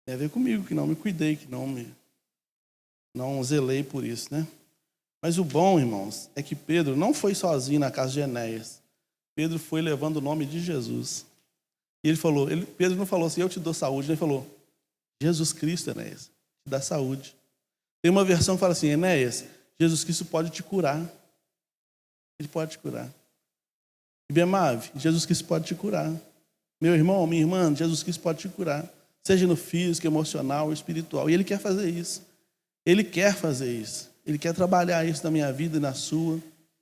Speaker 4: Tem a ver comigo, que não me cuidei, que não zelei por isso, né? Mas o bom, irmãos, é que Pedro não foi sozinho na casa de Enéas. Pedro foi levando o nome de Jesus. E Pedro não falou assim, eu te dou saúde. Ele falou, Jesus Cristo, Enéas, te dá saúde. Tem uma versão que fala assim, Enéas, Jesus Cristo pode te curar. Ele pode te curar. Ibemave, Jesus Cristo pode te curar. Meu irmão, minha irmã, Jesus Cristo pode te curar. Seja no físico, emocional, espiritual. E Ele quer fazer isso. Ele quer fazer isso. Ele quer trabalhar isso na minha vida e na sua.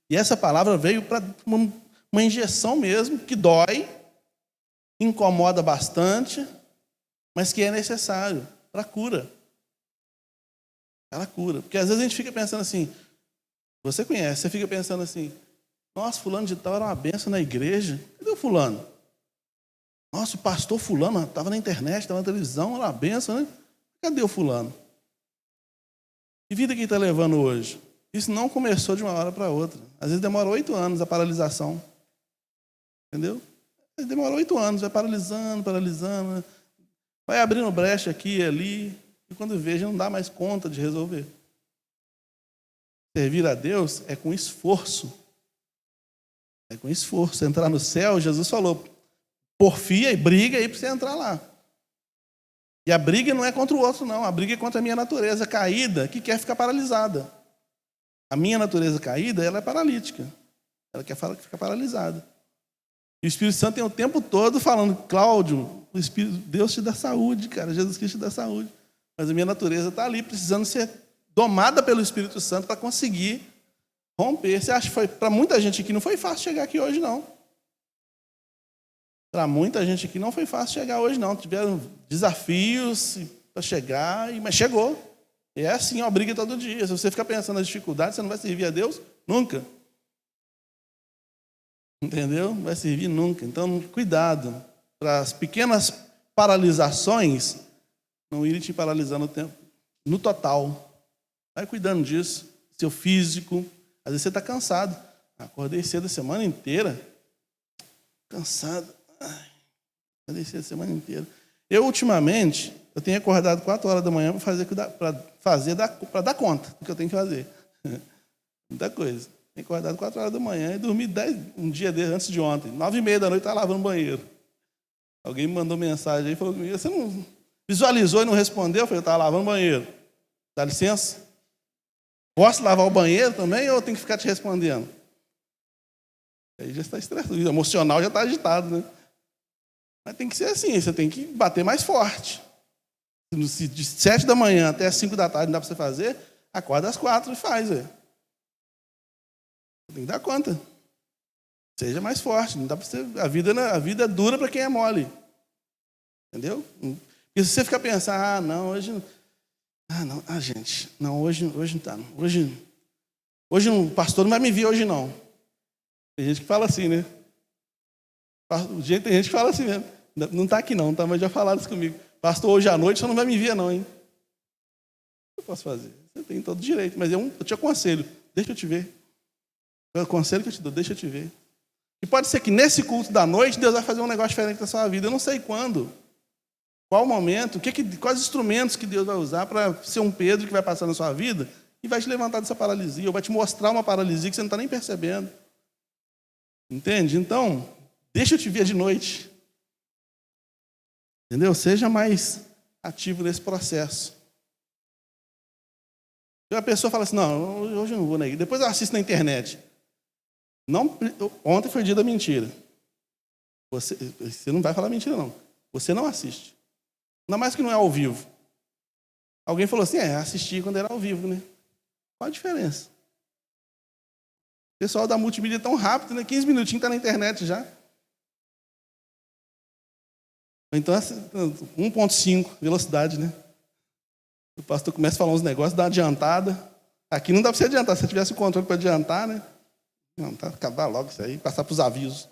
Speaker 4: E essa palavra veio para uma injeção mesmo, que dói, incomoda bastante, mas que é necessário para a cura. Ela cura. Porque às vezes a gente fica pensando assim, você conhece, você fica pensando assim, nossa, fulano de tal era uma benção na igreja. Cadê o fulano? Nossa, o pastor fulano estava na internet, estava na televisão, era uma benção, né? Cadê o fulano? Que vida que ele está levando hoje? Isso não começou de uma hora para outra. Às vezes demora 8 anos a paralisação. Entendeu? Demora 8 anos, vai paralisando. Vai abrindo brecha aqui e ali. E quando veja, não dá mais conta de resolver. Servir a Deus é com esforço. É com esforço. Entrar no céu, Jesus falou, porfia e briga aí para você entrar lá. E a briga não é contra o outro, não. A briga é contra a minha natureza caída, que quer ficar paralisada. A minha natureza caída, ela é paralítica. Ela quer ficar paralisada. E o Espírito Santo tem o tempo todo falando, Cláudio, Deus te dá saúde, cara. Jesus Cristo te dá saúde. Mas a minha natureza está ali, precisando ser domada pelo Espírito Santo para conseguir romper. Você acha que foi, para muita gente aqui, não foi fácil chegar aqui hoje, não. Para muita gente aqui não foi fácil chegar hoje, não. Tiveram desafios para chegar, mas chegou. E é assim, uma briga todo dia. Se você ficar pensando nas dificuldades, você não vai servir a Deus nunca. Entendeu? Não vai servir nunca. Então, cuidado para as pequenas paralisações não irem te paralisando no total. Vai cuidando disso. Seu físico. Às vezes você está cansado. Acordei cedo a semana inteira. Cansado. Acordei cedo a semana inteira. Eu, ultimamente, eu tenho acordado 4 horas da manhã para dar conta do que eu tenho que fazer. Muita coisa. Tenho acordado 4 horas da manhã e dormi um dia antes de ontem. 9h30 da noite, estava lavando banheiro. Alguém me mandou mensagem aí e falou comigo, você não visualizou e não respondeu? Eu falei, eu estava lavando banheiro. Dá licença? Posso lavar o banheiro também ou eu tenho que ficar te respondendo? Aí já está estressado, o emocional já está agitado, né? Mas tem que ser assim, você tem que bater mais forte. Se de 7 da manhã até as 5 da tarde não dá para você fazer, acorda às 4 e faz, velho. Tem que dar conta. Seja mais forte. Não dá para você. A vida é dura para quem é mole. Entendeu? E se você ficar pensando, não, hoje não. Gente, não, hoje não está. Hoje o pastor não vai me ver hoje, não. Tem gente que fala assim, né? Tem gente que fala assim mesmo. Não está aqui não, tá? Mas já falaram isso comigo. Pastor, hoje à noite você não vai me ver, não, hein? O que eu posso fazer? Você tem todo direito, mas eu te aconselho. Deixa eu te ver. O conselho que eu te dou, deixa eu te ver. E pode ser que nesse culto da noite, Deus vai fazer um negócio diferente na sua vida. Eu não sei quando. Qual momento, quais instrumentos que Deus vai usar para ser um Pedro que vai passar na sua vida e vai te levantar dessa paralisia, ou vai te mostrar uma paralisia que você não está nem percebendo. Entende? Então, deixa eu te ver de noite. Entendeu? Seja mais ativo nesse processo. E a pessoa fala assim, não, hoje eu não vou na igreja. Depois eu assisto na internet. Não, ontem foi dia da mentira. Você não vai falar mentira, não. Você não assiste. Ainda mais que não é ao vivo. Alguém falou assim, assisti quando era ao vivo, né? Qual a diferença? O pessoal da multimídia é tão rápido, né? 15 minutinhos está na internet já. Então, 1.5, velocidade, né? O pastor começa a falar uns negócios, dá uma adiantada. Aqui não dá para você adiantar. Se você tivesse o controle para adiantar, né? Não, tá, acabar logo isso aí, passar para os avisos.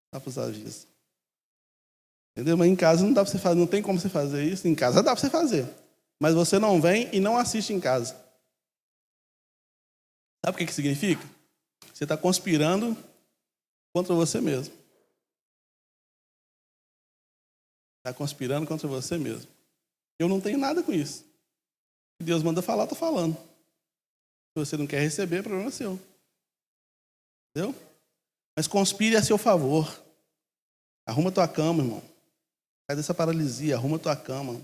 Speaker 4: Passar para os avisos. Entendeu? Mas em casa não dá para você fazer, não tem como você fazer isso. Em casa dá para você fazer. Mas você não vem e não assiste em casa. Sabe o que significa? Você está conspirando contra você mesmo. Está conspirando contra você mesmo. Eu não tenho nada com isso. Se Deus manda falar, estou falando. Se você não quer receber, problema é seu. Entendeu? Mas conspire a seu favor. Arruma tua cama, irmão. Sai dessa paralisia, arruma tua cama.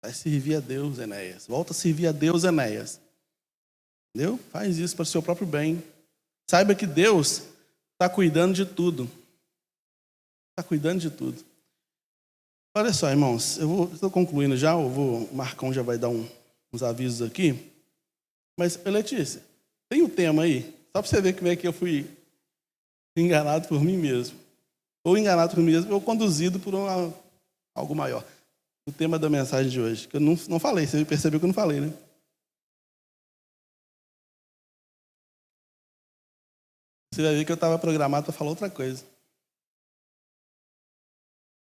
Speaker 4: Vai servir a Deus, Enéas. Volta a servir a Deus, Enéas. Entendeu? Faz isso para o seu próprio bem. Saiba que Deus está cuidando de tudo. Está cuidando de tudo. Olha só, irmãos, estou concluindo já, o Marcão já vai dar uns avisos aqui. Mas, Letícia, tem o tema aí? Só para você ver como é que eu fui enganado por mim mesmo. Ou enganado por mim mesmo, ou conduzido por algo maior. O tema da mensagem de hoje, que eu não falei, você percebeu que eu não falei, né? Você vai ver que eu estava programado para falar outra coisa.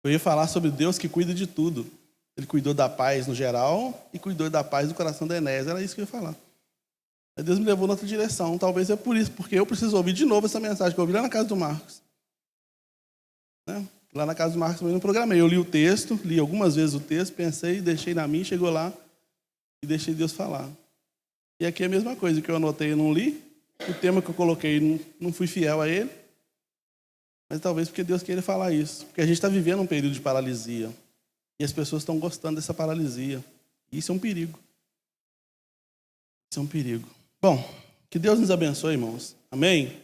Speaker 4: Eu ia falar sobre Deus que cuida de tudo. Ele cuidou da paz no geral e cuidou da paz do coração da Enéas. Era isso que eu ia falar. Aí Deus me levou em outra direção. Talvez é por isso, porque eu preciso ouvir de novo essa mensagem que eu ouvi lá na casa do Marcos. Né? Lá na casa do Marcos eu não programei. Eu li o texto, li algumas vezes o texto, pensei, deixei na minha, chegou lá e deixei Deus falar. E aqui é a mesma coisa, o que eu anotei eu não li, o tema que eu coloquei não fui fiel a ele. Mas talvez porque Deus queira falar isso. Porque a gente está vivendo um período de paralisia. E as pessoas estão gostando dessa paralisia. E isso é um perigo. Isso é um perigo. Bom, que Deus nos abençoe, irmãos. Amém?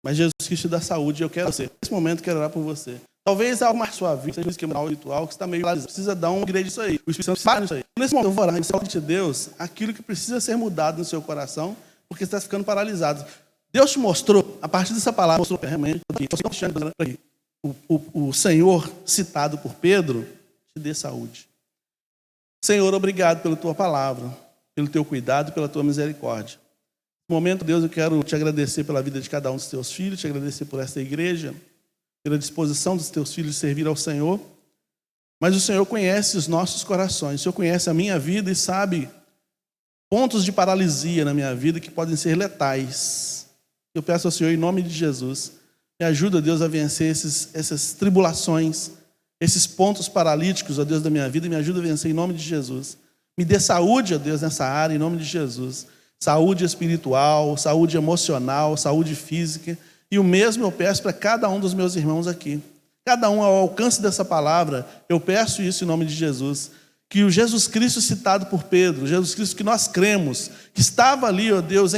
Speaker 4: Mas Jesus Cristo te dá saúde. Eu quero você. Nesse momento, quero orar por você. Talvez algo mais sua vida, seja um esquema ritual, que está meio paralisado. Precisa dar uma igreja disso aí. O Espírito Santo para nisso aí. Nesse momento, eu vou orar em nome de Deus aquilo que precisa ser mudado no seu coração, porque você está ficando paralisado. Deus te mostrou, a partir dessa palavra, mostrou realmente o Senhor citado por Pedro, te dê saúde. Senhor, obrigado pela tua palavra, pelo teu cuidado, pela tua misericórdia. No momento, Deus, eu quero te agradecer pela vida de cada um dos teus filhos, te agradecer por essa igreja, pela disposição dos teus filhos de servir ao Senhor. Mas o Senhor conhece os nossos corações, o Senhor conhece a minha vida e sabe pontos de paralisia na minha vida que podem ser letais. Eu peço ao Senhor, em nome de Jesus, me ajuda, Deus, a vencer essas tribulações, esses pontos paralíticos, ó Deus, da minha vida, e me ajuda a vencer em nome de Jesus. Me dê saúde, ó Deus, nessa área, em nome de Jesus. Saúde espiritual, saúde emocional, saúde física. E o mesmo eu peço para cada um dos meus irmãos aqui. Cada um ao alcance dessa palavra, eu peço isso em nome de Jesus. Que o Jesus Cristo citado por Pedro, o Jesus Cristo que nós cremos, que estava ali, ó Deus,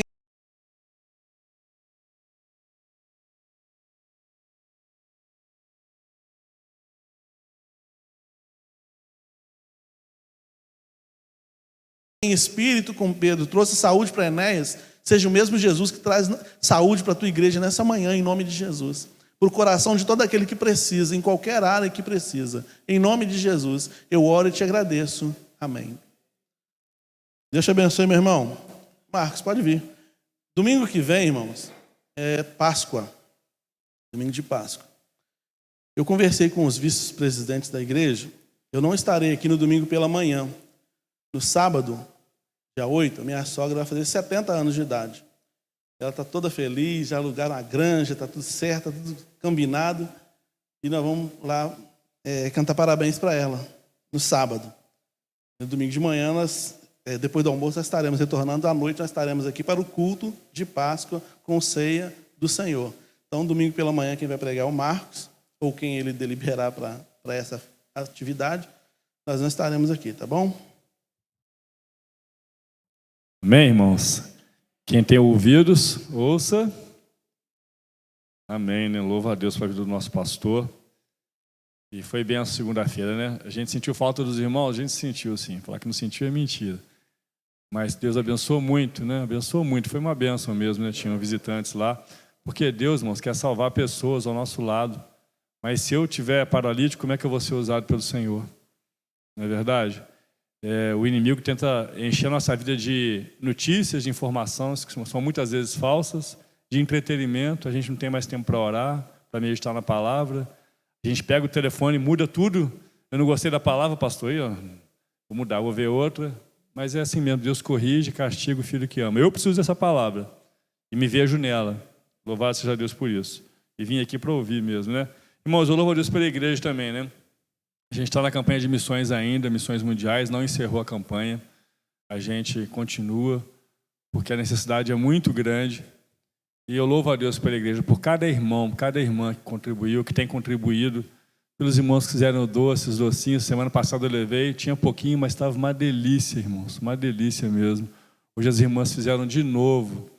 Speaker 4: em espírito com Pedro, trouxe saúde para Enéas, seja o mesmo Jesus que traz saúde para a tua igreja nessa manhã, em nome de Jesus. Para o coração de todo aquele que precisa, em qualquer área que precisa. Em nome de Jesus, eu oro e te agradeço. Amém. Deus te abençoe, meu irmão. Marcos, pode vir. Domingo que vem, irmãos, é Páscoa. Domingo de Páscoa. Eu conversei com os vice-presidentes da igreja. Eu não estarei aqui no domingo pela manhã. No sábado, dia 8, minha sogra vai fazer 70 anos de idade. Ela está toda feliz, já alugaram a granja, está tudo certo, está tudo combinado. E nós vamos lá cantar parabéns para ela, no sábado. No domingo de manhã, depois do almoço, nós estaremos retornando. À noite, nós estaremos aqui para o culto de Páscoa com ceia do Senhor. Então, domingo pela manhã, quem vai pregar é o Marcos, ou quem ele deliberar para essa atividade, nós não estaremos aqui, tá bom?
Speaker 5: Amém, irmãos? Quem tem ouvidos, ouça. Amém, né? Louva a Deus pela vida do nosso pastor. E foi bem a segunda-feira, né? A gente sentiu falta dos irmãos? A gente sentiu, sim. Falar que não sentiu é mentira. Mas Deus abençoou muito, né? Abençoou muito. Foi uma bênção mesmo, né? Tinham visitantes lá. Porque Deus, irmãos, quer salvar pessoas ao nosso lado. Mas se eu tiver paralítico, como é que eu vou ser usado pelo Senhor? Não é verdade? O inimigo tenta encher a nossa vida de notícias, de informações que são muitas vezes falsas, de entretenimento. A gente não tem mais tempo para orar, para meditar na palavra. A gente pega o telefone e muda tudo. Eu não gostei da palavra, pastor, aí, ó, vou mudar, vou ver outra. Mas é assim mesmo, Deus corrige, castiga o filho que ama. Eu preciso dessa palavra e me vejo nela. Louvado seja Deus por isso. E vim aqui para ouvir mesmo, né? Irmãos, eu louvo a Deus pela igreja também, né? A gente está na campanha de missões ainda, missões mundiais, não encerrou a campanha. A gente continua, porque a necessidade é muito grande. E eu louvo a Deus pela igreja, por cada irmão, cada irmã que contribuiu, que tem contribuído, pelos irmãos que fizeram doces, docinhos. Semana passada eu levei, tinha pouquinho, mas estava uma delícia, irmãos, uma delícia mesmo. Hoje as irmãs fizeram de novo,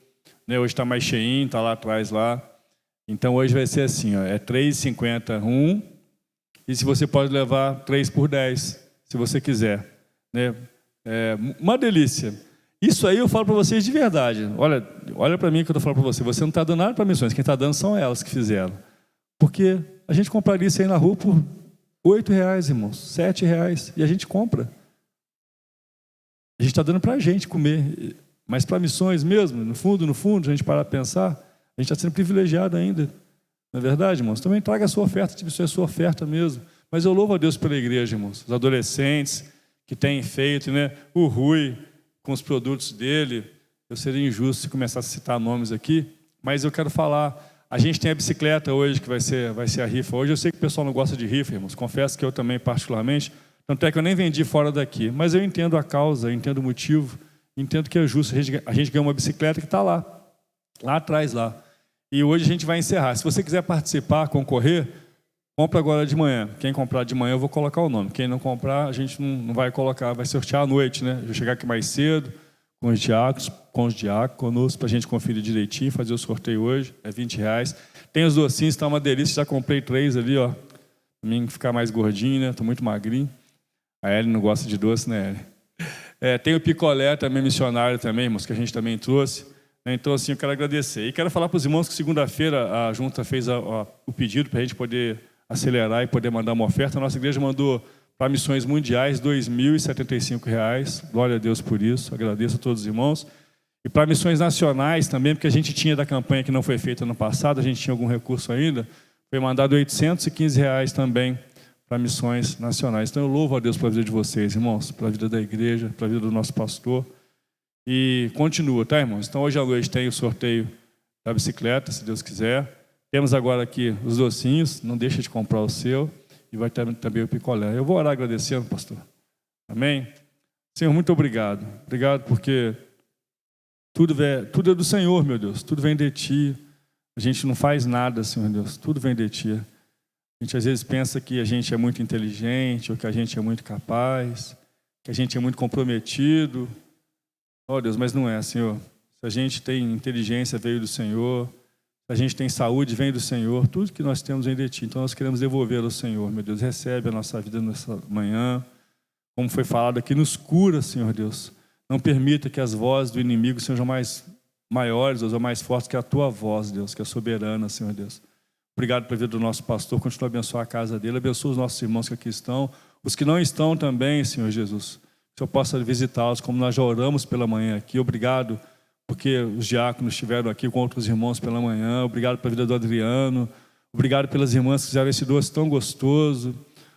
Speaker 5: né? Hoje está mais cheinho, está lá atrás lá. Então hoje vai ser assim, ó, é R$3,50 um, e se você pode levar 3 por 10, se você quiser, né? É uma delícia. Isso aí eu falo para vocês de verdade. Olha para mim que eu estou falando para você. Você não está dando nada para missões. Quem está dando são elas que fizeram. Porque a gente compraria isso aí na rua por R$8, irmãos, R$7. E a gente compra. A gente está dando para a gente comer. Mas para missões mesmo, no fundo, a gente parar para pensar, a gente está sendo privilegiado ainda. Não é verdade, irmãos? Também traga a sua oferta, tipo, isso é a sua oferta mesmo. Mas eu louvo a Deus pela igreja, irmãos. Os adolescentes que têm feito, né? O Rui, com os produtos dele. Eu seria injusto se começasse a citar nomes aqui, mas eu quero falar. A gente tem a bicicleta hoje, que vai ser a rifa. Hoje eu sei que o pessoal não gosta de rifa, irmãos. Confesso que eu também, particularmente. Tanto é que eu nem vendi fora daqui. Mas eu entendo a causa, eu entendo o motivo, entendo que é justo. A gente ganha uma bicicleta que está lá atrás, lá. E hoje a gente vai encerrar. Se você quiser participar, concorrer, compra agora de manhã. Quem comprar de manhã eu vou colocar o nome. Quem não comprar, a gente não vai colocar, vai sortear à noite, né? Eu vou chegar aqui mais cedo com os diáconos, para a gente conferir direitinho, fazer o sorteio hoje, é R$20. Tem os docinhos, está uma delícia, já comprei 3 ali, ó. Para mim ficar mais gordinho, né? Estou muito magrinho. A Ellen não gosta de doce, né, Ellen? Tem o picolé também, missionário também, irmãos, que a gente também trouxe. Então, assim, eu quero agradecer. E quero falar para os irmãos que segunda-feira a junta fez o pedido para a gente poder acelerar e poder mandar uma oferta. A nossa igreja mandou para missões mundiais R$2.075. Glória a Deus por isso. Agradeço a todos os irmãos. E para missões nacionais também, porque a gente tinha da campanha que não foi feita no passado, a gente tinha algum recurso ainda, foi mandado R$815 também para missões nacionais. Então eu louvo a Deus pela vida de vocês, irmãos, pela vida da igreja, pela vida do nosso pastor. E continua, tá, irmãos? Então hoje à noite tem o sorteio da bicicleta, se Deus quiser. Temos agora aqui os docinhos, não deixa de comprar o seu. E vai ter também o picolé. Eu vou orar agradecendo, pastor. Amém? Senhor, muito obrigado. Obrigado porque tudo é do Senhor, meu Deus. Tudo vem de Ti. A gente não faz nada, Senhor Deus. Tudo vem de Ti. A gente às vezes pensa que a gente é muito inteligente, ou que a gente é muito capaz, que a gente é muito comprometido. Oh, Deus, mas não é, Senhor. Se a gente tem inteligência, veio do Senhor. Se a gente tem saúde, vem do Senhor. Tudo que nós temos vem de Ti. Então nós queremos devolver ao Senhor, meu Deus. Recebe a nossa vida nessa manhã. Como foi falado aqui, nos cura, Senhor Deus. Não permita que as vozes do inimigo sejam mais maiores ou mais fortes que a Tua voz, Deus, que é soberana, Senhor Deus. Obrigado pela vida do nosso pastor. Continua a abençoar a casa dele. Abençoa os nossos irmãos que aqui estão. Os que não estão também, Senhor Jesus. Que o Senhor possa visitá-los, como nós já oramos pela manhã aqui. Obrigado porque os diáconos estiveram aqui com outros irmãos pela manhã. Obrigado pela vida do Adriano. Obrigado pelas irmãs que fizeram esse doce tão gostoso.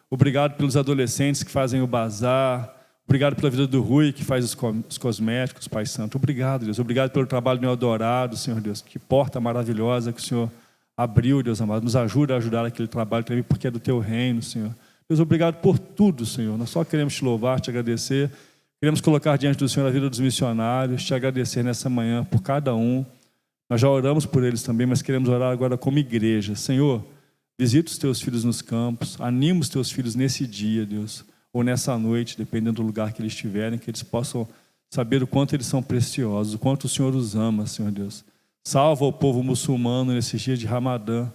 Speaker 5: Obrigado pelos adolescentes que fazem o bazar. Obrigado pela vida do Rui, que faz os cosméticos, Pai Santo. Obrigado, Deus. Obrigado pelo trabalho do meu adorado, Senhor Deus. Que porta maravilhosa que o Senhor abriu, Deus amado. Nos ajuda a ajudar aquele trabalho também, porque é do teu reino, Senhor. Deus, obrigado por tudo, Senhor. Nós só queremos te louvar, te agradecer. Queremos colocar diante do Senhor a vida dos missionários, te agradecer nessa manhã por cada um. Nós já oramos por eles também, mas queremos orar agora como igreja. Senhor, visita os teus filhos nos campos, anima os teus filhos nesse dia, Deus, ou nessa noite, dependendo do lugar que eles estiverem, que eles possam saber o quanto eles são preciosos, o quanto o Senhor os ama, Senhor Deus. Salva o povo muçulmano nesses dias de Ramadã.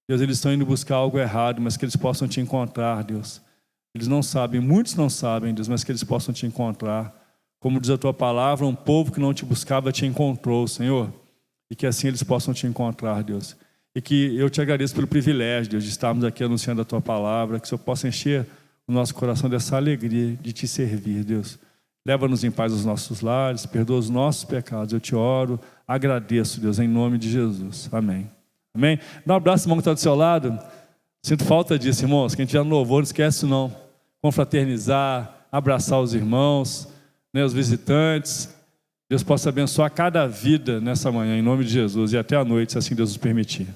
Speaker 5: Deus, eles estão indo buscar algo errado, mas que eles possam te encontrar, Deus. Eles não sabem, muitos não sabem, Deus, mas que eles possam te encontrar. Como diz a tua palavra, um povo que não te buscava te encontrou, Senhor. E que assim eles possam te encontrar, Deus. E que eu te agradeço pelo privilégio, Deus, de estarmos aqui anunciando a tua palavra, que o Senhor possa encher o nosso coração dessa alegria de te servir, Deus. Leva-nos em paz aos nossos lares, perdoa os nossos pecados. Eu te oro, agradeço, Deus, em nome de Jesus. Amém. Amém? Dá um abraço, irmão, que está do seu lado. Sinto falta disso, irmãos, que a gente já louvou, não esquece não. Confraternizar, abraçar os irmãos, né, os visitantes. Deus possa abençoar cada vida nessa manhã, em nome de Jesus. E até a noite, se assim Deus nos permitir.